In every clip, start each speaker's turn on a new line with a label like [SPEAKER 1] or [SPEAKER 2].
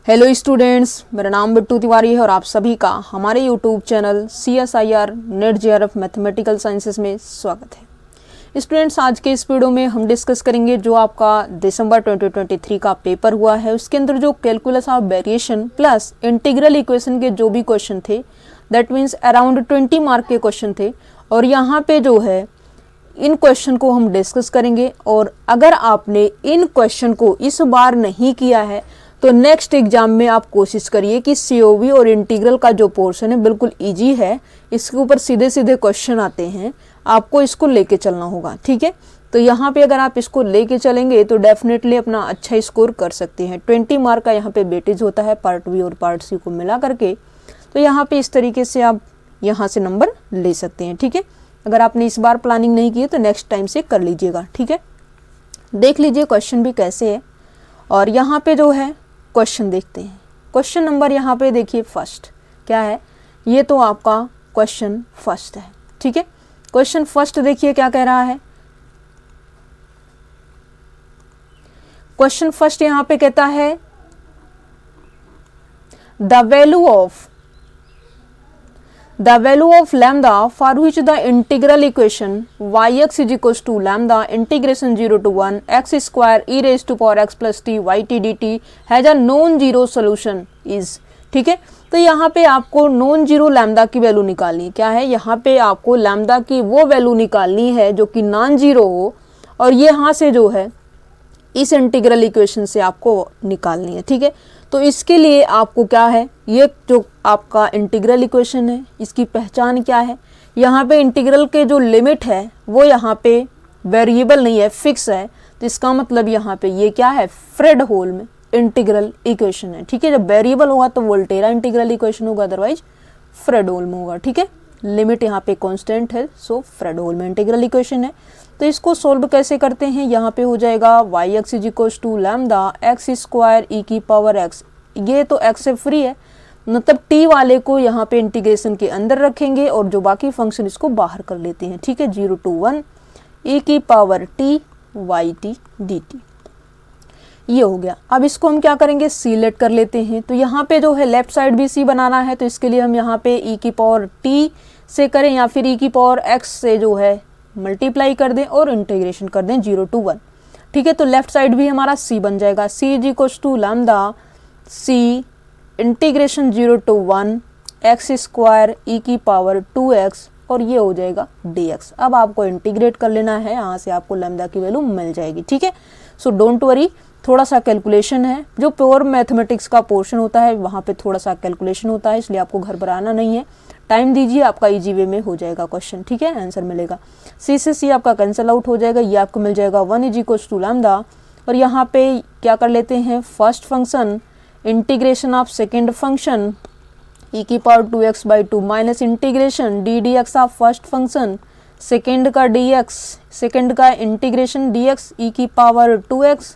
[SPEAKER 1] Hello students, मेरा नाम बिट्टू तिवारी है और आप सभी का हमारे YouTube channel CSIR net JRF mathematical sciences में स्वागत है। स्टूडेंट्स, आज के इस वीडियो में हम डिस्कस करेंगे जो आपका दिसंबर 2023 का पेपर हुआ है, उसके अंदर जो calculus of variation plus integral equation के जो भी क्वेश्चन थे, दैट मीन्स अराउंड 20 मार्क के क्वेश्चन थे। और यहाँ पे जो है इन क्वेश्चन को हम डिस्कस करेंगे। और अगर आपने इन क्वेश्चन को इस बार नहीं किया है तो नेक्स्ट एग्जाम में आप कोशिश करिए कि COV और इंटीग्रल का जो पोर्शन है बिल्कुल इजी है, इसके ऊपर सीधे सीधे क्वेश्चन आते हैं, आपको इसको लेके चलना होगा। ठीक है, तो यहाँ पे अगर आप इसको लेके चलेंगे तो डेफिनेटली अपना अच्छा स्कोर कर सकते हैं। 20 मार्क का यहाँ पे वेटेज होता है पार्ट बी और पार्ट सी को मिला करके। तो यहाँ पे इस तरीके से आप यहाँ से नंबर ले सकते हैं। ठीक है, अगर आपने इस बार प्लानिंग नहीं की है तो नेक्स्ट टाइम से कर लीजिएगा। ठीक है, देख लीजिए क्वेश्चन भी कैसे है। और यहाँ पे जो है क्वेश्चन देखते हैं। क्वेश्चन नंबर यहाँ पे देखिए फर्स्ट क्या है, ये तो आपका क्वेश्चन फर्स्ट है। ठीक है, क्वेश्चन फर्स्ट देखिए क्या कह रहा है। क्वेश्चन फर्स्ट यहाँ पे कहता है the value of lambda for which the integral equation yx is equal to lambda integration 0 to 1 x square e raise to power x plus t y t d t has a non zero solution is. ठीक है, तो यहाँ पे आपको non zero lambda की value निकालनी है। क्या है, यहाँ पे आपको लैम्डा की वो वैल्यू निकालनी है जो कि नॉन जीरो हो, और ये यहाँ से जो है इस इंटीग्रल इक्वेशन से आपको निकालनी है। ठीक है, तो इसके लिए आपको क्या है, ये जो आपका इंटीग्रल इक्वेशन है इसकी पहचान क्या है। यहाँ पे इंटीग्रल के जो लिमिट है वो यहाँ पे वेरिएबल नहीं है, फिक्स है। तो इसका मतलब यहाँ पे ये क्या है, फ्रेडहोल्म इंटीग्रल इक्वेशन है। ठीक है, जब वेरिएबल होगा तो वोल्टेरा इंटीग्रल इक्वेशन होगा, अदरवाइज फ्रेडहोल्म होगा। ठीक है, लिमिट यहाँ पे कांस्टेंट है, सो फ्रेडहोल्म इंटीग्रल इक्वेशन है। तो इसको सोल्व कैसे करते हैं, यहाँ पे हो जाएगा yx is equal to lambda x square e की पावर x। ये तो x से फ्री है, मतलब t वाले को यहाँ पे इंटीग्रेशन के अंदर रखेंगे और जो बाकी फंक्शन इसको बाहर कर लेते हैं। ठीक है, 0 to 1 e की power t y t d t, ये हो गया। अब इसको हम क्या करेंगे, सिलेक्ट कर लेते हैं। तो यहाँ पे जो है लेफ्ट साइड भी c बनाना है, तो इसके लिए हम यहाँ पे e की पावर t से करें या फिर e की पावर x से जो है मल्टीप्लाई कर दें और इंटीग्रेशन कर दें 0 to 1। ठीक है, तो लेफ्ट साइड भी हमारा c बन जाएगा, c is equal to lambda c integration 0 to 1 x square e की पावर 2x और ये हो जाएगा dx। अब आपको इंटीग्रेट कर लेना है, यहाँ से आपको लैम्डा की वैल्यू मिल जाएगी। ठीक है, सो डोंट वरी, थोड़ा सा कैलकुलेशन है, जो प्योर मैथमेटिक्स का पोर्शन होता है वहाँ पे थोड़ा सा कैलकुलेशन होता है, इसलिए आपको घर पर आना नहीं है, टाइम दीजिए, आपका इजी वे में हो जाएगा क्वेश्चन। ठीक है, आंसर मिलेगा। सी से सी आपका कैंसिल आउट हो जाएगा, ये आपको मिल जाएगा 1 इज इक्वल टू लैम्डा। और यहाँ पे क्या कर लेते हैं, first function integration of second function e की power 2x by 2 minus integration ddx of first function second का dx, सेकेंड का इंटीग्रेशन dx e की पावर 2x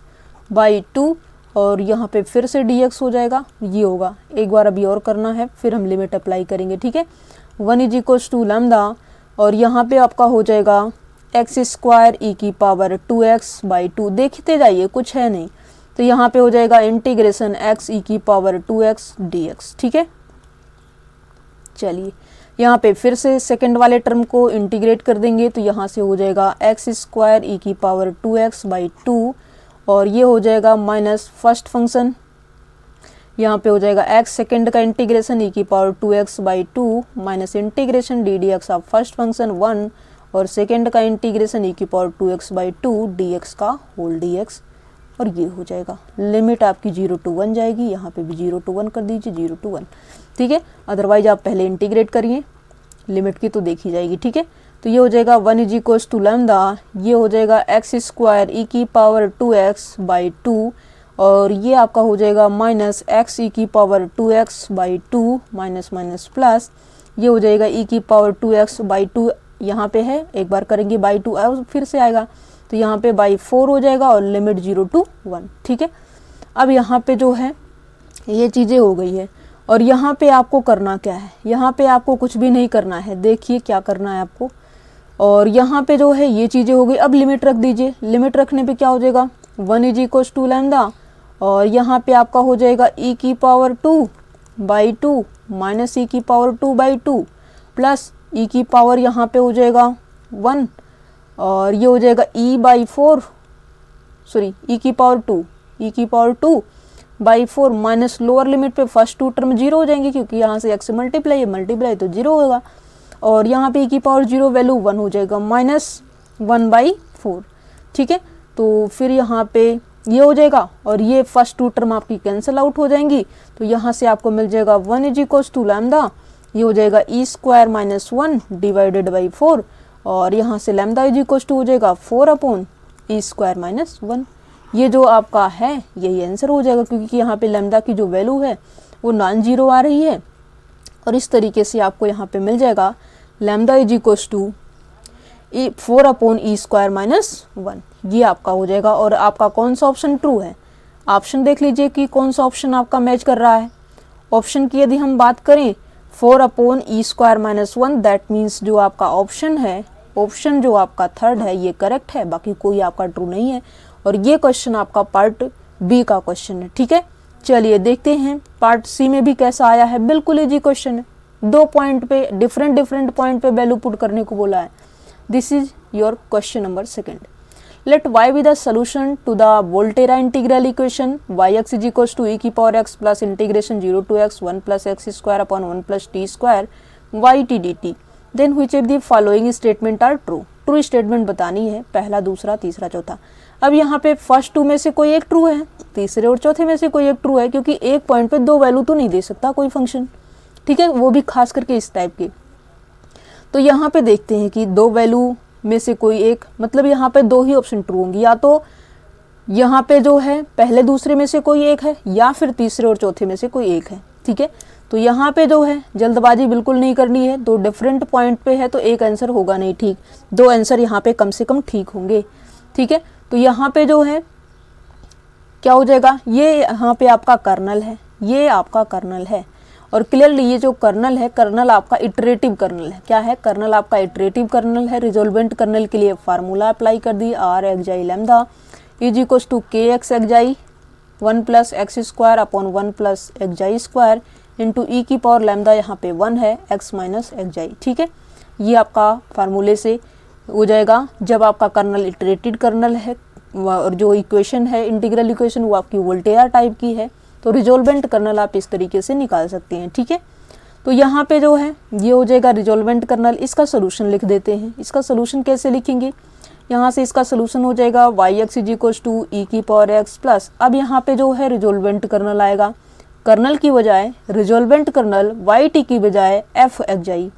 [SPEAKER 1] बाई 2 और यहाँ पे फिर से dx हो जाएगा, ये होगा। एक बार अभी और करना है, फिर हम लिमिट अप्लाई करेंगे। ठीक है, 1 इज इक्वल टू लैम्डा और यहाँ पे आपका हो जाएगा x स्क्वायर e की पावर 2x बाई 2, देखते जाइए कुछ है नहीं, तो यहाँ पे हो जाएगा इंटीग्रेशन x e की पावर 2x dx। ठीक है, चलिए यहाँ पे फिर से सेकंड वाले टर्म को इंटीग्रेट कर देंगे, तो यहाँ से हो जाएगा x स्क्वायर e की पावर 2x बाई 2 और ये हो जाएगा माइनस फर्स्ट फंक्शन, यहाँ पे हो जाएगा x सेकेंड का इंटीग्रेशन e की power 2x by 2 minus integration ddx of first function 1 और सेकेंड का इंटीग्रेशन e की पावर 2x बाई 2 dx का होल dx और ये हो जाएगा। लिमिट आपकी 0 to 1 जाएगी, यहाँ पे भी 0 to 1 कर दीजिए, 0 to 1। ठीक है, अदरवाइज आप पहले इंटीग्रेट करिए, लिमिट की तो देखी जाएगी। ठीक है, तो ये हो जाएगा 1 इज इक्वल टू लैम्डा, ये हो जाएगा x स्क्वायर e की पावर 2x बाई 2 और ये आपका हो जाएगा माइनस x e की power 2x by 2 minus minus plus, ये हो जाएगा e की पावर 2x बाई 2, यहाँ पे है, एक बार करेंगे बाई 2 और फिर से आएगा, तो यहाँ पे बाई 4 हो जाएगा और लिमिट 0 to 1। ठीक है, अब यहाँ पे जो है ये चीज़ें हो गई है और यहाँ पे आपको करना क्या है, यहाँ पे आपको कुछ भी नहीं करना है, देखिए क्या करना है आपको। और यहाँ पे जो है ये चीज़ें हो गई, अब लिमिट रख दीजिए, लिमिट रखने पे क्या हो जाएगा, 1 इज इक्वल टू लैम्डा और यहाँ पे आपका हो जाएगा e की पावर 2/2 माइनस e की पावर 2/2 प्लस e की पावर यहाँ पे हो जाएगा 1 और ये हो जाएगा e की पावर 2/4 माइनस लोअर लिमिट पे फर्स्ट टू टर्म 0 हो जाएंगे क्योंकि यहाँ से x मल्टीप्लाई तो 0 होगा और यहाँ पे e की पावर 0 वैल्यू 1 हो जाएगा -1/4। ठीक है, तो फिर यहाँ पे ये हो जाएगा और ये फर्स्ट टू टर्म आपकी कैंसिल आउट हो जाएंगी। तो यहाँ से आपको मिल जाएगा 1 = लैम्डा, ये हो जाएगा e² - 1 डिवाइडेड बाई 4 और यहाँ से लैम्डा = हो जाएगा 4/e² - 1। ये जो आपका है यही आंसर हो जाएगा क्योंकि यहाँ पे लैम्डा की जो वैल्यू है वो नॉन जीरो आ रही है और इस तरीके से आपको यहाँ पे मिल जाएगा लैम्डा = 4/e² - 1। ये आपका हो जाएगा और आपका कौन सा ऑप्शन ट्रू है, ऑप्शन देख लीजिए कि कौन सा ऑप्शन आपका मैच कर रहा है। ऑप्शन की यदि हम बात करें 4/e² - 1 दैट मीन्स जो आपका ऑप्शन है, ऑप्शन जो आपका थर्ड है ये करेक्ट है, बाकी कोई आपका ट्रू नहीं है और ये क्वेश्चन आपका पार्ट बी का क्वेश्चन है। ठीक है, चलिए देखते हैं पार्ट सी में भी कैसा आया है। बिल्कुल इजी क्वेश्चन है, 2 पॉइंट पे डिफरेंट पॉइंट पे वैल्यू पुट करने को बोला है। This is your question number 2। Let y be the solution to the Volterra integral equation yx = e की power x plus integration 0 to x 1 plus x² upon 1 plus t² yt dt. Then which of the following statement are true? True statement बतानी है, पहला, दूसरा, तीसरा, चौथा। अब यहाँ पे फर्स्ट 2 में से कोई एक ट्रू है, तीसरे और चौथे में से कोई एक ट्रू है क्योंकि एक पॉइंट पे 2 वैल्यू तो नहीं दे सकता कोई फंक्शन। ठीक है, वो भी खास करके इस टाइप के। तो यहाँ पे देखते हैं कि 2 वैल्यू में से कोई एक, मतलब यहाँ पे 2 ही ऑप्शन ट्रू होंगी, या तो यहाँ पे जो है पहले दूसरे में से कोई एक है या फिर तीसरे और चौथे में से कोई एक है। ठीक है, तो यहाँ पे जो है जल्दबाजी बिल्कुल नहीं करनी है, 2 डिफरेंट पॉइंट पे है तो एक आंसर होगा नहीं ठीक, 2 आंसर यहाँ पे कम से कम ठीक होंगे। ठीक है, तो यहाँ पे जो है क्या हो जाएगा, ये यहाँ पे आपका कर्नल है, ये आपका कर्नल है और क्लियरली ये जो कर्नल है, कर्नल आपका इटरेटिव कर्नल है। क्या है, कर्नल आपका इटरेटिव कर्नल है। रिजोल्वेंट कर्नल के लिए फार्मूला अप्लाई कर दी, r xi lambda = kx xi 1 + x² upon 1 + xi² into e की पावर लैम्डा यहाँ पे 1 है x - xi। ठीक है, ये आपका फार्मूले से हो जाएगा जब आपका कर्नल इटरेटेड कर्नल है और जो इक्वेशन है इंटीग्रल इक्वेशन वो आपकी वोल्टेरा टाइप की है, तो रिजोल्वेंट कर्नल आप इस तरीके से निकाल सकते हैं। ठीक है, तो यहाँ पे जो है ये हो जाएगा रिजोल्वेंट कर्नल। इसका सोल्यूशन लिख देते हैं। इसका सोल्यूशन कैसे लिखेंगे, यहाँ से इसका सोल्यूशन हो जाएगा yx = e की पावर x प्लस, अब यहाँ पे जो है रिजोल्वेंट कर्नल आएगा, कर्नल की बजाय रिजोल्वेंट कर्नल yt की बजाय f xi।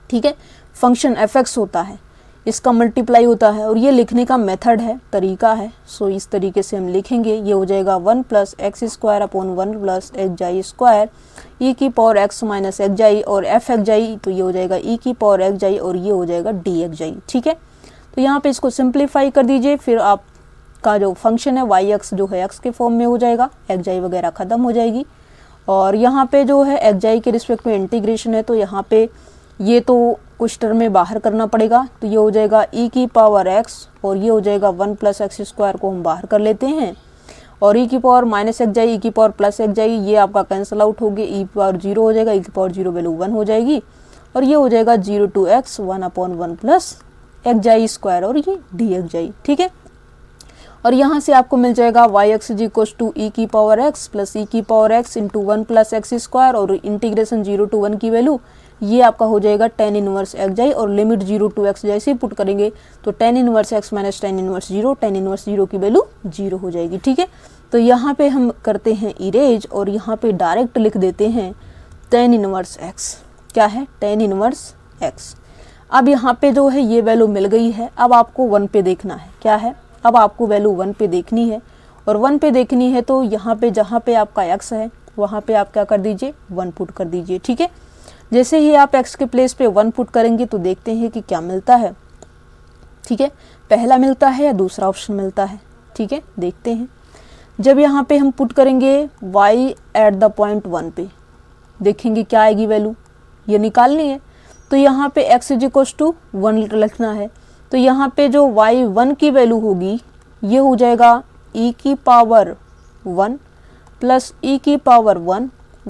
[SPEAKER 1] ठीक है, फंक्शन fx होता है, इसका मल्टीप्लाई होता है और ये लिखने का मेथड है, तरीका है। सो इस तरीके से हम लिखेंगे, ये हो जाएगा 1 + x² अपॉन 1 + xi² e की पावर x - xi और f xi, तो ये हो जाएगा e की पावर xi और ये हो जाएगा dxi। ठीक है, तो यहाँ पे इसको सिंप्लीफाई कर दीजिए, फिर आपका जो फंक्शन है yx जो है x के फॉर्म में हो जाएगा, xi वगैरह ख़त्म हो जाएगी और यहाँ पे जो है xi के रिस्पेक्ट में इंटीग्रेशन है तो यहाँ पे ये तो कुछ टर्म में बाहर करना पड़ेगा, तो ये हो जाएगा e की पावर x और ये हो जाएगा 1 + x² को हम बाहर कर लेते हैं और e की पावर -xi e की पावर +xi ये आपका कैंसिल आउट हो गया, e की पावर 0 हो जाएगा, e की पावर 0 वैल्यू 1 हो जाएगी और ये हो जाएगा 0 to x 1/1 + xi² और ये dxi। ठीक है, और यहाँ से आपको मिल जाएगा yx = e की पावर x प्लस e की पावर x इंटू 1 + x² और इंटीग्रेशन 0 to 1 की वैल्यू ये आपका हो जाएगा tan 1 xi और लिमिट 0 to x जैसे पुट करेंगे तो tan 1 x - tan 1 0, tan 1 0 की वैल्यू 0 हो जाएगी। ठीक है, तो यहाँ पे हम करते हैं इरेज और यहाँ पे डायरेक्ट लिख देते हैं tan 1 x। क्या है, tan 1 x। अब यहाँ पे जो है ये वैल्यू मिल गई है, अब आपको 1 पे देखना है। क्या है, अब आपको वैल्यू 1 पे देखनी है और 1 पे देखनी है तो यहाँ पे जहाँ पे आपका x है वहाँ पे आप क्या कर दीजिए, 1 पुट कर दीजिए। ठीक है, जैसे ही आप x के प्लेस पे 1 पुट करेंगे तो देखते हैं कि क्या मिलता है। ठीक है, पहला मिलता है या दूसरा ऑप्शन मिलता है। ठीक है, देखते हैं। जब यहाँ पे हम पुट करेंगे y एट द पॉइंट 1 पे, देखेंगे क्या आएगी वैल्यू, ये निकालनी है। तो यहाँ पे x = 1 लिखना है, तो यहाँ पे जो y1 की वैल्यू होगी ये हो जाएगा e की पावर 1 प्लस ई की power 1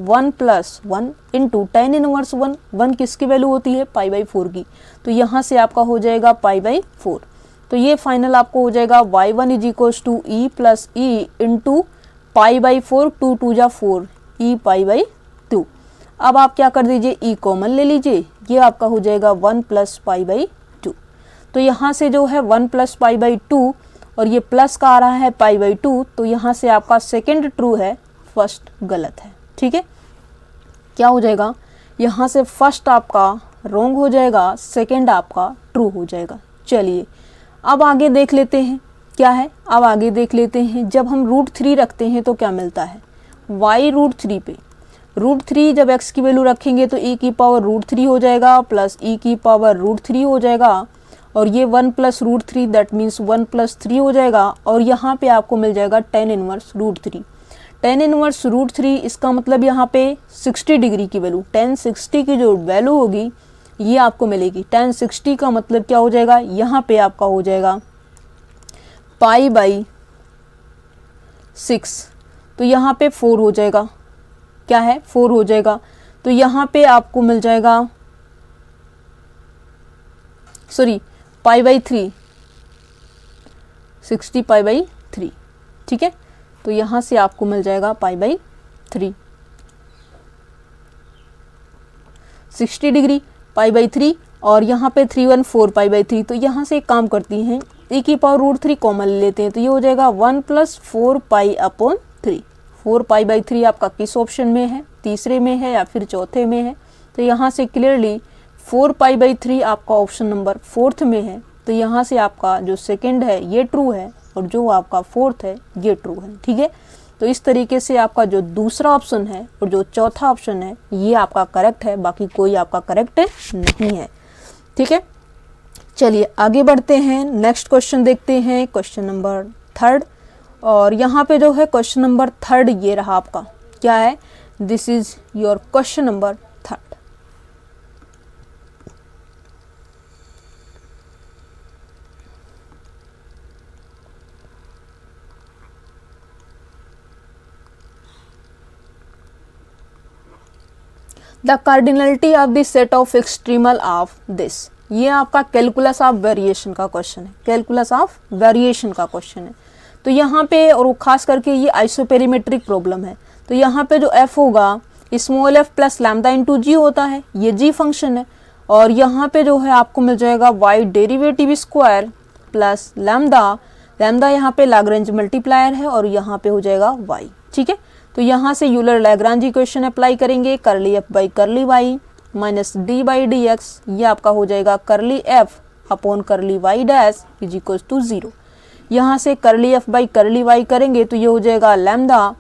[SPEAKER 1] 1 plus 1 into tan inverse 1 1 किसकी वैल्यू होती है पाई बाई 4 की, तो यहाँ से आपका हो जाएगा पाई बाई 4। तो ये फाइनल आपको हो जाएगा y1 is equals to e plus e into pi by 4 2 2 जा 4 ई पाई बाई 2। अब आप क्या कर दीजिए ई कॉमन ले लीजिए, ये आपका हो जाएगा 1 प्लस पाई बाई 2। तो यहाँ से जो है 1 प्लस पाई बाई 2 और ये प्लस का आ रहा है पाई बाई 2, तो यहाँ से आपका सेकेंड ट्रू है, फर्स्ट गलत है। ठीक है, क्या हो जाएगा यहाँ से फर्स्ट आपका रॉन्ग हो जाएगा, सेकेंड आपका ट्रू हो जाएगा। चलिए अब आगे देख लेते हैं क्या है। अब आगे देख लेते हैं जब हम √3 रखते हैं तो क्या मिलता है, y √3 पे √3 जब x की वैल्यू रखेंगे तो e की पावर √3 हो जाएगा प्लस e की पावर √3 हो जाएगा और ये 1 प्लस √3 दैट मीन्स 1 प्लस 3 हो जाएगा और यहाँ पे आपको मिल जाएगा tan इनवर्स √3। tan इनवर्स √3 इसका मतलब यहाँ पे 60 डिग्री की वैल्यू tan 60 की जो वैल्यू होगी ये आपको मिलेगी। tan 60 का मतलब क्या हो जाएगा, यहाँ पे आपका हो जाएगा पाई बाई 6, तो यहाँ पे 4 हो जाएगा, क्या है 4 हो जाएगा। तो यहाँ पे आपको मिल जाएगा sorry pi by 3 60 pi by 3। ठीक है, तो यहाँ से आपको मिल जाएगा pi by 3 60 degree pi by 3 और यहाँ पे 314 पाई बाई 3। तो यहाँ से एक काम करती हैं e की पावर √3 कॉमन ले लेते हैं, तो ये हो जाएगा 1 plus 4 pi upon 3। 4 pi by 3 आपका किस ऑप्शन में है, तीसरे में है या फिर चौथे में है, तो यहाँ से क्लियरली 4 पाई बाई 3 आपका ऑप्शन नंबर 4th में है। तो यहाँ से आपका जो सेकंड है ये ट्रू है और जो आपका 4th है ये ट्रू है। ठीक है, तो इस तरीके से आपका जो दूसरा ऑप्शन है और जो चौथा ऑप्शन है ये आपका करेक्ट है, बाकी कोई आपका करेक्ट नहीं है। ठीक है, चलिए आगे बढ़ते हैं, नेक्स्ट क्वेश्चन देखते हैं, क्वेश्चन नंबर 3। और यहाँ पे जो है क्वेश्चन नंबर 3 ये रहा आपका, क्या है, this is your question number 3। The cardinality of the set of extremal of this, ये आपका कैलकुलस ऑफ वेरिएशन का क्वेश्चन है, कैलकुलस ऑफ वेरिएशन का क्वेश्चन है। तो यहाँ पे और खास करके ये आइसोपेरीमेट्रिक प्रॉब्लम है, तो यहाँ पे जो f होगा small f plus lambda into g होता है, ये g फंक्शन है और यहाँ पे जो है आपको मिल जाएगा y derivative square plus lambda, lambda यहाँ पे लैग्रेंज मल्टीप्लायर है और यहाँ पे हो जाएगा y। ठीक है, तो यहाँ से यूलर लैग्रांज इक्वेशन अप्लाई करेंगे, curly f by curly y minus d by d x, ये आपका हो जाएगा curly f upon curly y dash is equal to 0। यहाँ से करली f बाई करली y करेंगे तो ये हो जाएगा lambda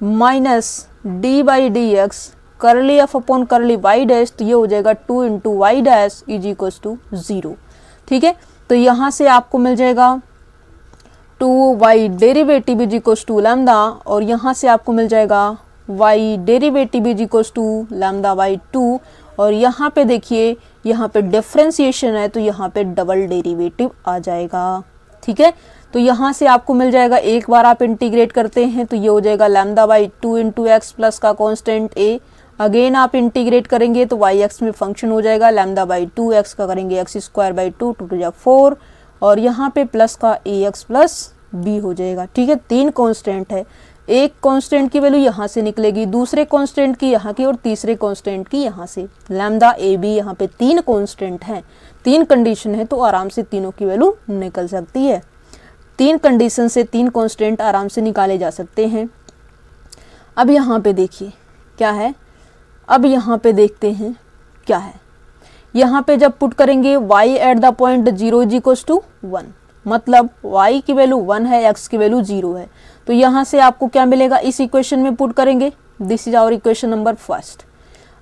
[SPEAKER 1] minus d by d x curly f upon curly y dash, तो ये हो जाएगा 2 into y dash is equal to 0। ठीक है, तो यहाँ से आपको मिल जाएगा 2y derivative is equal to lambda और यहाँ से आपको मिल जाएगा y derivative is equal to lambda by 2 और यहाँ पे देखिए यहाँ पे डिफरेंशिएशन है तो यहाँ पे डबल डेरिवेटिव आ जाएगा। ठीक है, तो यहाँ से आपको मिल जाएगा, एक बार आप इंटीग्रेट करते हैं तो ये हो जाएगा lambda by 2 into x plus का कांस्टेंट a, अगेन आप इंटीग्रेट करेंगे तो वाई एक्स में फंक्शन हो जाएगा लैम्डा बाई 2 एक्स का करेंगे एक्स स्क्वायर बाई 2 2 टू 4 और यहाँ पे प्लस का ए एक्स प्लस बी हो जाएगा। ठीक है, 3 कांस्टेंट है, एक कांस्टेंट की वैल्यू यहाँ से निकलेगी, दूसरे कांस्टेंट की यहाँ की और तीसरे कांस्टेंट की यहाँ से, लैम्डा ए बी यहाँ पे 3 कांस्टेंट हैं, 3 कंडीशन है तो आराम से तीनों की वैल्यू निकल सकती है। 3 कंडीशन से 3 कांस्टेंट आराम से निकाले जा सकते हैं। अब यहाँ पे देखिए क्या है, अब यहाँ पे देखते हैं क्या है, यहाँ पे जब पुट करेंगे y at the point 0 is equal to 1, मतलब y की वैल्यू 1 है, x की वैल्यू 0 है, तो यहाँ से आपको क्या मिलेगा, इस इक्वेशन में पुट करेंगे, this is our equation number 1।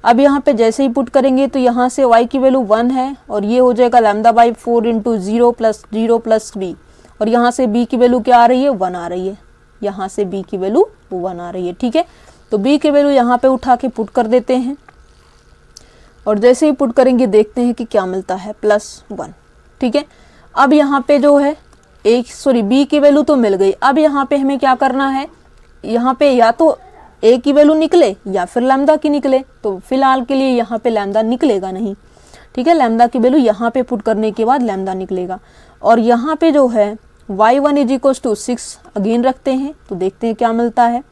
[SPEAKER 1] अब यहाँ पे जैसे ही पुट करेंगे तो यहाँ से y की वैल्यू 1 है और ये हो जाएगा lambda by 4 into 0 plus b और यहाँ से b की वैल्यू क्या आ रही है, 1 आ रही है, यहाँ से b की वैल्यू 1 आ रही है। ठीक है, तो b की वैल्यू यहाँ पे उठा के पुट कर देते हैं और जैसे ही पुट करेंगे देखते हैं कि क्या मिलता है, +1। ठीक है, अब यहाँ पे जो है b की वैल्यू तो मिल गई, अब यहाँ पे हमें क्या करना है, यहाँ पे या तो ए की वैल्यू निकले या फिर लैम्डा की निकले, तो फिलहाल के लिए यहाँ पे लैम्डा निकलेगा नहीं, ठीक है। लैम्डा की वैल्यू यहाँ पे पुट करने के बाद लैम्डा निकलेगा। और यहाँ पे जो है y1 is equal to 6 again रखते हैं तो देखते हैं क्या मिलता है।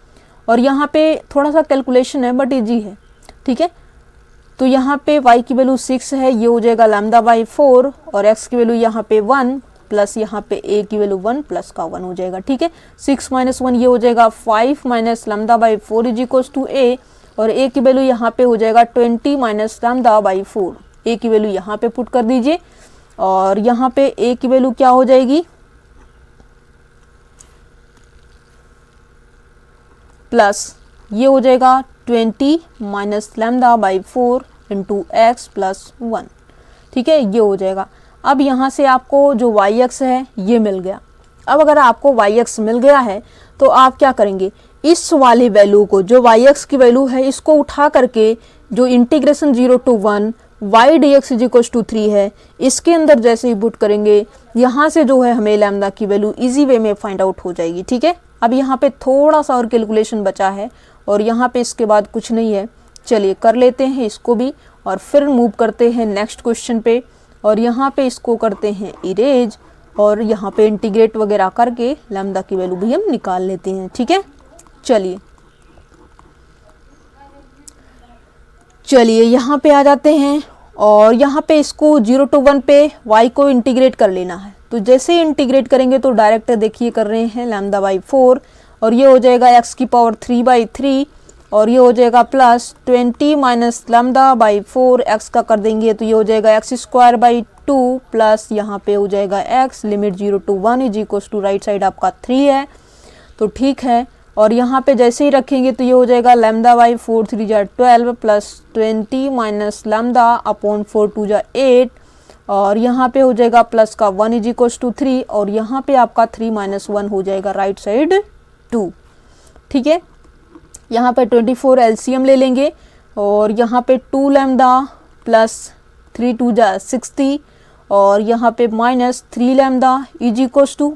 [SPEAKER 1] और यहाँ पे थोड़ा सा कैलकुलेशन है बट इजी है, ठीक है। तो यहाँ पे y की वैल्यू 6 है, ये हो जाएगा लैम्डा बाई 4, और x की वैल्यू यहाँ पे 1 प्लस यहाँ पे a की वैल्यू 1 प्लस का 1 हो जाएगा, ठीक है। 6 माइनस 1 ये हो जाएगा 5 minus lambda by 4 is equal to a, और a की वैल्यू यहाँ पे हो जाएगा 20 माइनस लैम्डा बाई 4। a की वैल्यू यहाँ पे पुट कर दीजिए, और यहाँ पे a की वैल्यू क्या हो जाएगी, प्लस ये हो जाएगा 20 minus lambda by 4 into x plus 1, ठीक है, ये हो जाएगा। अब यहाँ से आपको जो y(x) है ये मिल गया। अब अगर आपको y(x) मिल गया है तो आप क्या करेंगे, इस वाली वैल्यू को जो y(x) की वैल्यू है इसको उठा करके जो integration 0 to 1 y dx is equal to 3 है, इसके अंदर जैसे ही पुट करेंगे यहाँ से जो है हमें लैम्डा की वैल्यू इजी वे में फाइंड आउट हो जाएगी, ठीक है। अब यहाँ पे थोड़ा सा और कैलकुलेशन बचा है और यहाँ पे इसके बाद कुछ नहीं है। चलिए कर लेते हैं इसको भी और फिर मूव करते हैं नेक्स्ट क्वेश्चन पे, और यहाँ पे इसको करते हैं इरेज, और यहाँ पे इंटीग्रेट वगैरह करके लैम्डा की वैल्यू भी हम निकाल लेते हैं, ठीक है। चलिए यहाँ पे आ जाते हैं, और यहाँ पे इसको 0 to 1 पे y को इंटीग्रेट कर लेना है। तो जैसे इंटीग्रेट करेंगे तो डायरेक्ट देखिए कर रहे हैं लैम्डा बाई 4, और ये हो जाएगा x की पावर 3/3, और ये हो जाएगा plus 20 minus lambda by 4, x का कर देंगे तो ये हो जाएगा x²/2 प्लस यहाँ पे हो जाएगा x, limit 0 to 1 is equal to right side आपका 3 है, तो ठीक है। और यहाँ पे जैसे ही रखेंगे तो ये हो जाएगा लैम्डा बाई 4 3 जा 12 प्लस 20 माइनस लैम्डा अपॉन 4 2 जा 8, और यहाँ पे हो जाएगा प्लस का 1 इज इक्वल टू 3, और यहाँ पे आपका 3 माइनस 1 हो जाएगा राइट साइड 2, ठीक है। यहाँ पे 24 एलसीएम ले लेंगे, और यहाँ पे 2 लैम्डा प्लस 3 2 जा 60, और यहाँ पे minus 3 lambda is equal to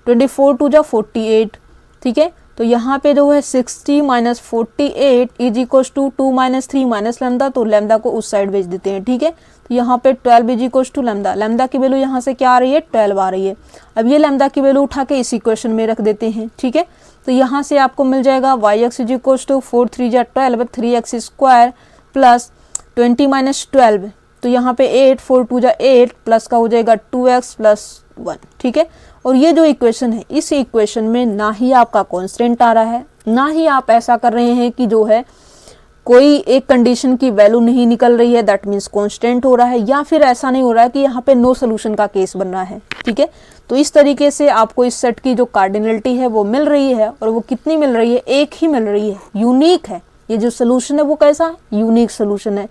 [SPEAKER 1] 24 2 जा 48, ठीक है। तो यहाँ पे जो है 60 minus 48 is equal to 2 minus 3 minus lambda, तो लैम्डा को उस साइड भेज देते हैं, ठीक है। तो यहाँ पे 12 is equal to lambda, lambda की वैल्यू यहाँ से क्या आ रही है 12 आ रही है। अब ये लैम्डा की वैल्यू उठा के इस इक्वेशन में रख देते हैं, ठीक है। तो यहाँ से आपको मिल जाएगा y(x) इज इक्वल टू 4 3 जा 12 3x² प्लस 20 माइनस 12, तो यहाँ पे 8 4 2 जा 8 प्लस का हो जाएगा 2x प्लस 1, ठीक है। और ये जो इक्वेशन है इस इक्वेशन में ना ही आपका कांस्टेंट आ रहा है, ना ही आप ऐसा कर रहे हैं कि जो है कोई एक कंडीशन की वैल्यू नहीं निकल रही है, दैट मीन्स कांस्टेंट हो रहा है, या फिर ऐसा नहीं हो रहा है कि यहाँ पे नो सोल्यूशन का केस बन रहा है, ठीक है। तो इस तरीके से आपको इस सेट की जो कार्डिनलिटी है वो मिल रही है, और वो कितनी मिल रही है, एक ही मिल रही है, यूनिक है। ये जो सोल्यूशन है वो कैसा है, यूनिक सोल्यूशन है।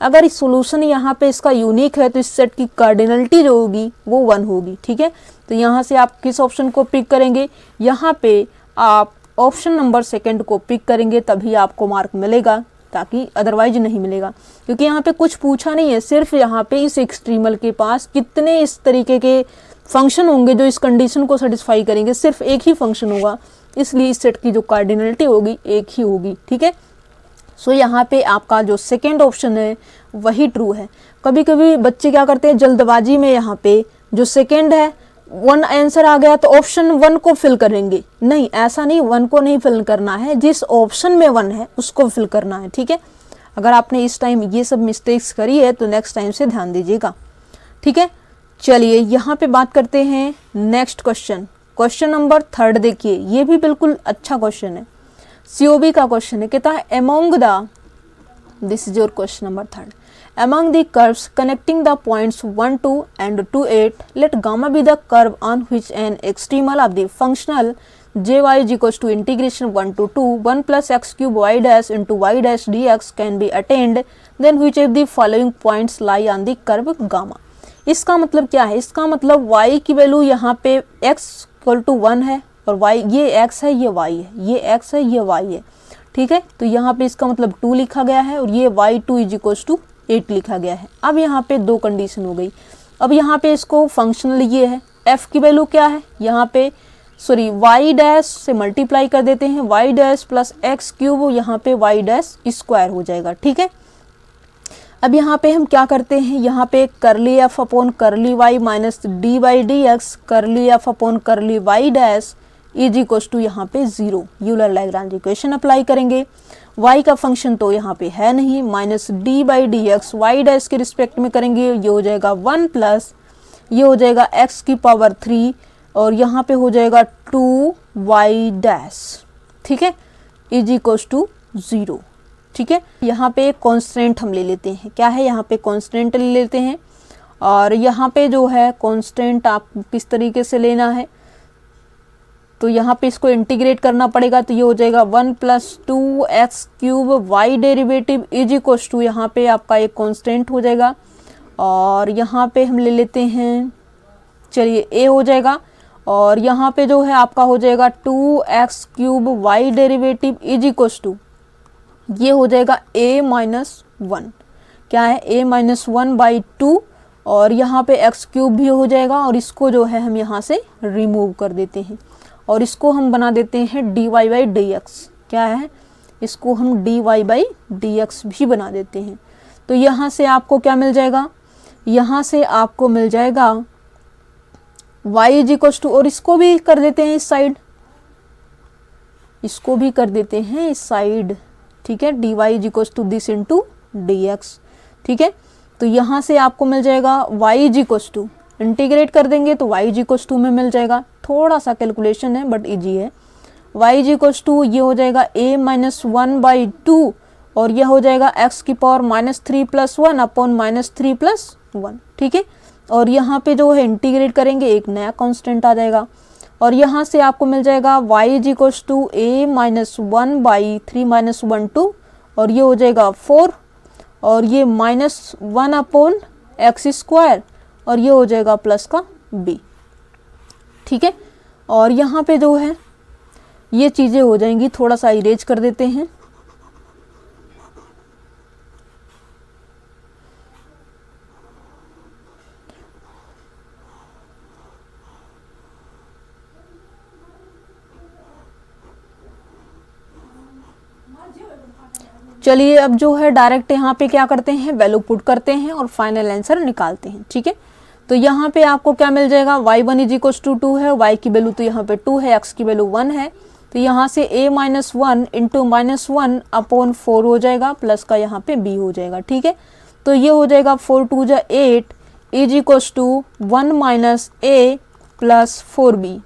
[SPEAKER 1] अगर इस सोल्यूशन यहाँ पे इसका यूनिक है तो इस सेट की कार्डिनलिटी जो होगी वो 1 होगी, ठीक है। तो यहाँ से आप किस ऑप्शन को पिक करेंगे, यहाँ पे आप ऑप्शन नंबर 2 को पिक करेंगे, तभी आपको मार्क मिलेगा, ताकि अदरवाइज नहीं मिलेगा। क्योंकि यहाँ पे कुछ पूछा नहीं है, सिर्फ यहाँ पे इस एक्सट्रीमल के पास कितने इस तरीके के फंक्शन होंगे जो इस कंडीशन को सेटिस्फाई करेंगे, सिर्फ एक ही फंक्शन होगा, इसलिए इस सेट की जो कार्डिनलिटी होगी एक ही होगी, ठीक है। सो यहाँ पे आपका जो सेकेंड ऑप्शन है वही ट्रू है। कभी कभी बच्चे क्या करते हैं जल्दबाजी में, यहाँ पे जो सेकेंड है 1 आंसर आ गया तो ऑप्शन 1 को फिल करेंगे, नहीं ऐसा नहीं, 1 को नहीं फिल करना है, जिस ऑप्शन में 1 है उसको फिल करना है, ठीक है। अगर आपने इस टाइम ये सब मिस्टेक्स करी है तो नेक्स्ट टाइम से ध्यान दीजिएगा, ठीक है। चलिए यहाँ पे बात करते हैं नेक्स्ट क्वेश्चन, क्वेश्चन नंबर 3 देखिए, ये भी बिल्कुल अच्छा क्वेश्चन है, COB का क्वेश्चन है। कहता है among the, this is your question number 3, among the curves connecting the points 1 2 and 2 8, let gamma be the curve on which an extremal of the functional jy is equals to integration 1 to 2 1 plus x cube y dash into y dash dx can be attained, then which of the following points lie on the curve gamma। इसका मतलब क्या है, इसका मतलब y की value यहाँ पे x equal to 1 है, और y ये x है, ये y है, ये x है, ये y है, ठीक है। तो यहाँ पे इसका मतलब 2 लिखा गया है, और ये y2 इज इक्वल टू 8 लिखा गया है। अब यहाँ पे 2 कंडीशन हो गई। अब यहाँ पे इसको फंक्शनल ये है, f की वैल्यू क्या है, यहाँ पे सॉरी वाई डैश से मल्टीप्लाई कर देते हैं, y dash plus x cube, यहाँ पे वाई डैश स्क्वायर हो जाएगा। ठीक है, अब यहाँ पे हम क्या करते हैं, यहाँ पे curly f upon curly y minus d by d x curly f upon curly y dash is equals to यहाँ पे 0 यूलर लैग्रांज इक्वेशन अप्लाई करेंगे। y का फंक्शन तो यहाँ पे है नहीं, minus d by d x y dash के रिस्पेक्ट में करेंगे, ये हो जाएगा 1 प्लस ये हो जाएगा x की पावर 3 और यहाँ पे हो जाएगा 2y डैश। ठीक है, इज इक्वल्स टू 0। ठीक है, यहाँ पे एक कॉन्स्टेंट हम ले लेते हैं, क्या है यहाँ पे कॉन्स्टेंट ले लेते हैं, और यहाँ पे जो है कॉन्स्टेंट आप किस तरीके से लेना है, तो यहाँ पे इसको इंटीग्रेट करना पड़ेगा, तो ये हो जाएगा 1 plus 2x cube y derivative is equals to यहाँ पे आपका एक कॉन्स्टेंट हो जाएगा, और यहाँ पे हम ले लेते हैं, चलिए a हो जाएगा, और यहाँ पे जो है आपका हो जाएगा 2x cube y derivative is equals to ये हो जाएगा a माइनस 1, क्या है a माइनस 1 बाई 2, और यहाँ पे x क्यूब भी हो जाएगा, और इसको जो है हम यहाँ से रिमूव कर देते हैं और इसको हम बना देते हैं dy बाई डी एक्स, क्या है इसको हम dy बाई डी एक्स भी बना देते हैं। तो यहाँ से आपको क्या मिल जाएगा, यहाँ से आपको मिल जाएगा y इज इक्वल्स टू, और इसको भी कर देते हैं इस साइड, इसको भी कर देते हैं इस साइड। ठीक है, dy is equals to this into d x. ठीक है, तो यहाँ से आपको मिल जाएगा y is equals to, integrate कर देंगे तो y इज इक्वल्स टू में मिल जाएगा, थोड़ा सा कैलकुलेशन है बट इजी है। y इज इक्वल्स टू ये हो जाएगा a माइनस 1 बाई 2 और यह हो जाएगा x की power minus 3 plus 1 upon minus 3 plus 1। ठीक है, और यहाँ पे जो है इंटीग्रेट करेंगे एक नया कांस्टेंट आ जाएगा, और यहाँ से आपको मिल जाएगा y is equals to a minus 1 by 3 minus 1 2, और ये हो जाएगा 4, और ये माइनस 1 अपॉन एक्स स्क्वायर, और ये हो जाएगा प्लस का b। ठीक है, और यहाँ पे जो है ये चीज़ें हो जाएंगी, थोड़ा सा इरेज कर देते हैं। चलिए अब जो है डायरेक्ट यहाँ पे क्या करते हैं, वैल्यू पुट करते हैं और फाइनल आंसर निकालते हैं। ठीक है, तो यहाँ पे आपको क्या मिल जाएगा, y1 इज इक्वल्स टू 2 है, y की वैल्यू तो यहाँ पे 2 है, x की वैल्यू 1 है, तो यहाँ से a minus 1 into minus 1 upon 4 हो जाएगा, प्लस का यहाँ पे b हो जाएगा। ठीक है, तो ये हो जाएगा 4 2 जा 8 is equals to 1 minus a plus 4b।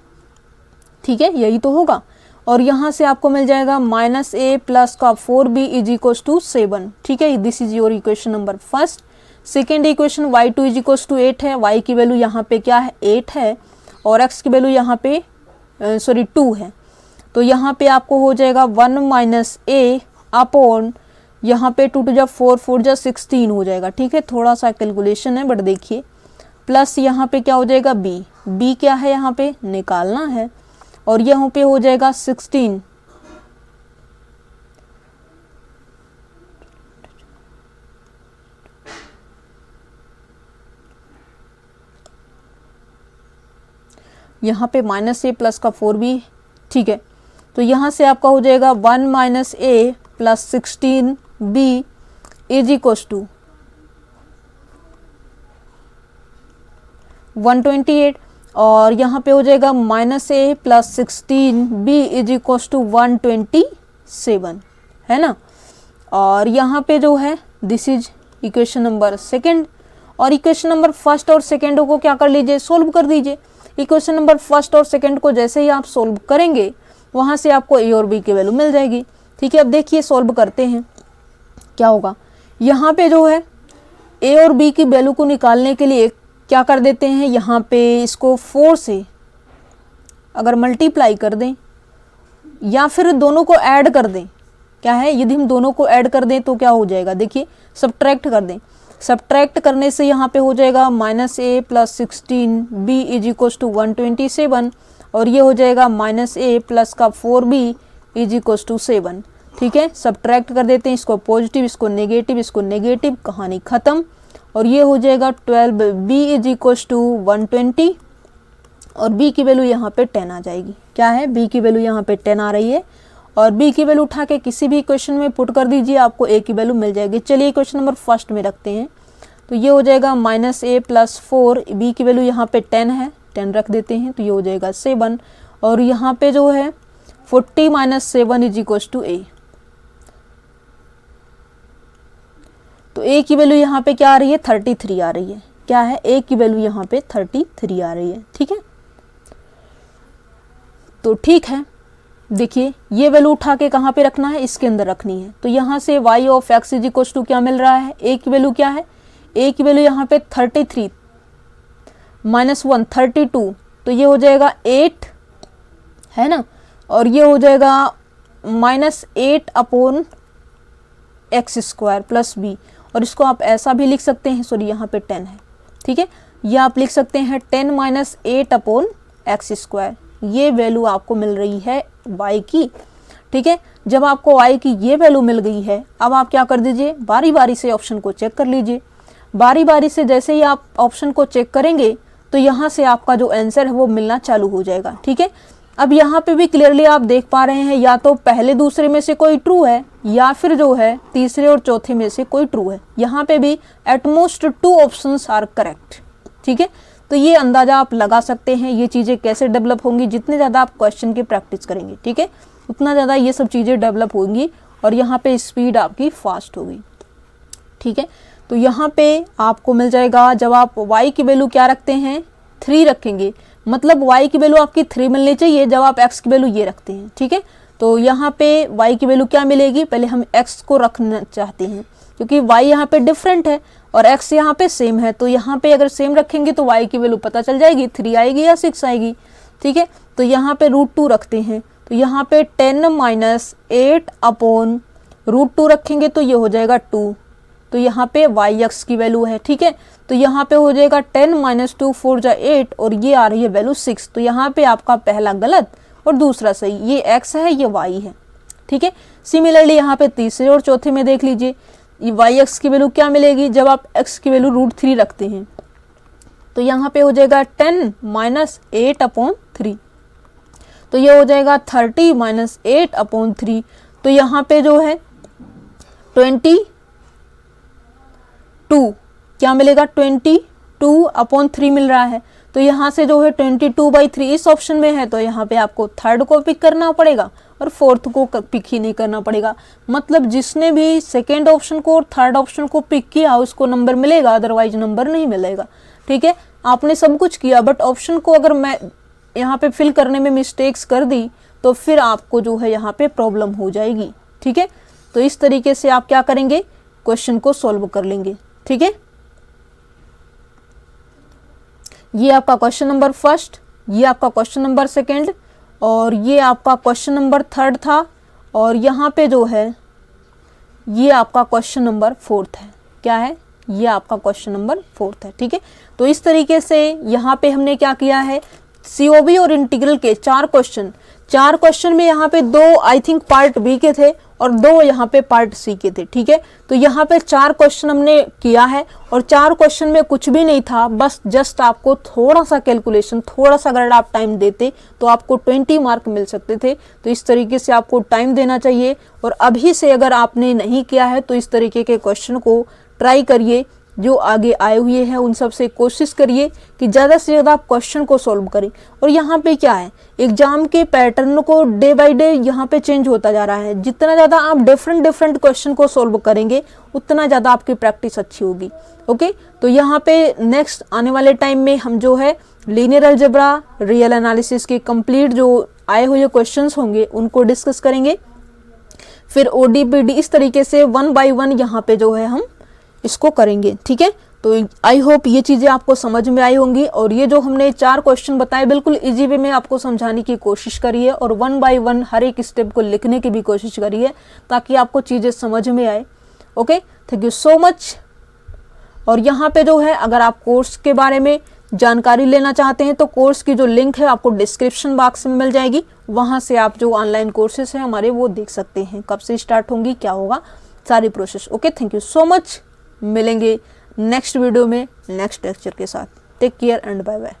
[SPEAKER 1] ठीक है, यही तो होगा, और यहाँ से आपको मिल जाएगा माइनस a प्लस का 4b इज इक्वल्स टू 7। ठीक है, this is your equation number first. Second equation y2 is equals to 8 है, y की वैल्यू यहाँ पे क्या है 8 है, और x की वैल्यू यहाँ पे 2 है, तो यहाँ पे आपको हो जाएगा 1 माइनस a अपॉन यहाँ पे 2 2 जा 4 4 जा 16 हो जाएगा। ठीक है, थोड़ा सा कैलकुलेशन है बट देखिए, प्लस यहाँ पे क्या हो जाएगा b क्या है यहाँ पे निकालना है, और यहाँ पे हो जाएगा 16 यहाँ पे माइनस a प्लस का 4b। ठीक है, तो यहाँ से आपका हो जाएगा 1 minus a plus 16b is equals to 128, और यहाँ पे हो जाएगा minus a plus 16b is equals to 127, है ना। और यहाँ पे जो है this is equation number second, और इक्वेशन नंबर फर्स्ट और सेकंड को क्या कर लीजिए, सोल्व कर दीजिए। इक्वेशन नंबर फर्स्ट और सेकंड को जैसे ही आप सोल्व करेंगे वहाँ से आपको a और b की वैल्यू मिल जाएगी। ठीक है, अब देखिए सोल्व करते हैं क्या होगा। यहाँ पे जो है a और b की वैल्यू को निकालने के लिए क्या कर देते हैं, यहाँ पे इसको 4 से अगर मल्टीप्लाई कर दें या फिर दोनों को ऐड कर दें, क्या है यदि हम दोनों को ऐड कर दें तो क्या हो जाएगा, देखिए सब्ट्रैक्ट कर दें, सब्ट्रैक्ट करने से यहाँ पे हो जाएगा minus a plus 16b is equals to 127, और ये हो जाएगा माइनस a प्लस का 4b इज इक्वल्स टू 7। ठीक है, सब्ट्रैक्ट कर देते हैं, इसको पॉजिटिव इसको नेगेटिव, कहानी ख़त्म, और ये हो जाएगा 12b इज इक्वल्स टू 120, और b की वैल्यू यहाँ पे 10 आ जाएगी। क्या है, b की वैल्यू यहाँ पे 10 आ रही है और b की वैल्यू उठा के किसी भी क्वेश्चन में पुट कर दीजिए, आपको a की वैल्यू मिल जाएगी। चलिए क्वेश्चन नंबर फर्स्ट में रखते हैं, तो ये हो जाएगा -a + 4, b की वैल्यू यहाँ पे 10 है, 10 रख देते हैं, तो ये हो जाएगा 7 और यहाँ पे जो है 40 - 7 = a। तो a की वैल्यू यहाँ पे क्या आ रही है, 33 आ रही है। क्या है, a की वैल्यू यहाँ पे 33 आ रही है। ठीक है, तो ठीक है, देखिए ये वैल्यू उठा के कहाँ पे रखना है, इसके अंदर रखनी है। तो यहाँ से y ऑफ x = क्या मिल रहा है, a की वैल्यू क्या है, a की वैल्यू यहाँ पे 33 - 1 32, तो ये हो जाएगा 8 है ना, और ये हो जाएगा -8/x² + b, और इसको आप ऐसा भी लिख सकते हैं, सॉरी यहाँ पे 10 है। ठीक है, ये आप लिख सकते हैं 10 - 8/x²। ये वैल्यू आपको मिल रही है y की। ठीक है, जब आपको y की ये वैल्यू मिल गई है, अब आप क्या कर दीजिए, बारी बारी से ऑप्शन को चेक कर लीजिए। बारी बारी से जैसे ही आप ऑप्शन को चेक करेंगे तो यहाँ से आपका जो आंसर है वो मिलना चालू हो जाएगा। ठीक है, अब यहाँ पे भी क्लियरली आप देख पा रहे हैं, या तो पहले दूसरे में से कोई ट्रू है या फिर जो है तीसरे और चौथे में से कोई ट्रू है। यहाँ पे भी एटमोस्ट 2 ऑप्शंस आर करेक्ट। ठीक है, तो ये अंदाजा आप लगा सकते हैं ये चीज़ें कैसे डेवलप होंगी, जितने ज़्यादा आप क्वेश्चन की प्रैक्टिस करेंगे, ठीक है, उतना ज़्यादा ये सब चीज़ें डेवलप होंगी और यहाँ पे स्पीड आपकी फास्ट होगी। ठीक है, तो यहाँ पे आपको मिल जाएगा, जब आप y की वैल्यू क्या रखते हैं, 3 रखेंगे, मतलब y की वैल्यू आपकी 3 मिलनी चाहिए जब आप x की वैल्यू ये रखते हैं। ठीक है, तो यहाँ पे y की वैल्यू क्या मिलेगी, पहले हम x को रखना चाहते हैं क्योंकि y यहाँ पे डिफरेंट है और x यहाँ पे सेम है, तो यहाँ पे अगर सेम रखेंगे तो y की वैल्यू पता चल जाएगी, 3 आएगी या 6 आएगी। ठीक है, तो यहाँ पे √2 रखते हैं, तो यहाँ पे 10 - 8/√2 रखेंगे तो ये हो जाएगा 2, तो यहाँ पे yx की वैल्यू है। ठीक है, तो यहाँ पे हो जाएगा 10 - 2 4 = 8 और ये आ रही है वैल्यू 6, तो यहाँ पे आपका पहला गलत और दूसरा सही, ये x है ये y है। ठीक है, सिमिलरली यहाँ पे तीसरे और चौथे में देख लीजिए, ये yx की वैल्यू क्या मिलेगी, जब आप x की वैल्यू √3 रखते हैं तो यहाँ पे हो जाएगा 10 - 8/3, तो ये हो जाएगा 30 - 8/3, तो यहाँ पे जो है 22 क्या मिलेगा, 22/3 मिल रहा है। तो यहाँ से जो है 22/3 इस ऑप्शन में है, तो यहाँ पे आपको थर्ड को पिक करना पड़ेगा और फोर्थ को पिक ही नहीं करना पड़ेगा। मतलब जिसने भी सेकेंड ऑप्शन को और थर्ड ऑप्शन को पिक किया उसको नंबर मिलेगा, अदरवाइज नंबर नहीं मिलेगा। ठीक है, आपने सब कुछ किया बट ऑप्शन को अगर मैं यहाँ पे फिल करने में मिस्टेक्स कर दी तो फिर आपको जो है यहाँ पे प्रॉब्लम हो जाएगी। ठीक है, तो इस तरीके से आप क्या करेंगे, क्वेश्चन को सॉल्व कर लेंगे। ठीक है, ये आपका क्वेश्चन नंबर फर्स्ट, ये आपका क्वेश्चन नंबर सेकंड और ये आपका क्वेश्चन नंबर थर्ड था, और यहाँ पे जो है ये आपका क्वेश्चन नंबर फोर्थ है। क्या है, ये आपका क्वेश्चन नंबर फोर्थ है। ठीक है, तो इस तरीके से यहाँ पे हमने क्या किया है, COB और इंटीग्रल के 4 क्वेश्चन में यहाँ पे 2 आई थिंक पार्ट बी के थे और 2 यहाँ पे पार्ट सी के थे। ठीक है, तो यहाँ पे 4 क्वेश्चन हमने किया है और 4 क्वेश्चन में कुछ भी नहीं था, बस जस्ट आपको थोड़ा सा कैलकुलेशन, थोड़ा सा अगर आप टाइम देते तो आपको 20 मार्क मिल सकते थे। तो इस तरीके से आपको टाइम देना चाहिए और अभी से अगर आपने नहीं किया है तो इस तरीके के क्वेश्चन को ट्राई करिए, जो आगे आए हुए हैं उन सब से कोशिश करिए कि ज़्यादा से ज़्यादा आप क्वेश्चन को सॉल्व करें। और यहाँ पे क्या है, एग्जाम के पैटर्न को डे बाय डे यहाँ पे चेंज होता जा रहा है। जितना ज़्यादा आप डिफरेंट क्वेश्चन को सॉल्व करेंगे उतना ज़्यादा आपकी प्रैक्टिस अच्छी होगी। ओके, तो यहाँ पे नेक्स्ट आने वाले टाइम में हम जो है लीनियर अलजेब्रा, रियल एनालिसिस के कंप्लीट जो आए हुए क्वेश्चंस होंगे उनको डिस्कस करेंगे, फिर ODPD, इस तरीके से 1 by 1 यहाँ पे जो है हम इसको करेंगे। ठीक है, तो आई होप ये चीज़ें आपको समझ में आई होंगी और ये जो हमने 4 क्वेश्चन बताए बिल्कुल इजी वे में आपको समझाने की कोशिश करी है और 1 by 1 हर एक स्टेप को लिखने की भी कोशिश करी है ताकि आपको चीज़ें समझ में आए। Okay, thank you so much. और यहाँ पे जो है अगर आप कोर्स के बारे में जानकारी लेना चाहते हैं तो कोर्स की जो लिंक है आपको डिस्क्रिप्शन बॉक्स में मिल जाएगी, वहाँ से आप जो ऑनलाइन कोर्सेज हैं हमारे वो देख सकते हैं, कब से स्टार्ट होंगी, क्या होगा, सारी process. Okay, thank you so much. मिलेंगे नेक्स्ट वीडियो में नेक्स्ट लेक्चर के साथ। Take care and bye bye.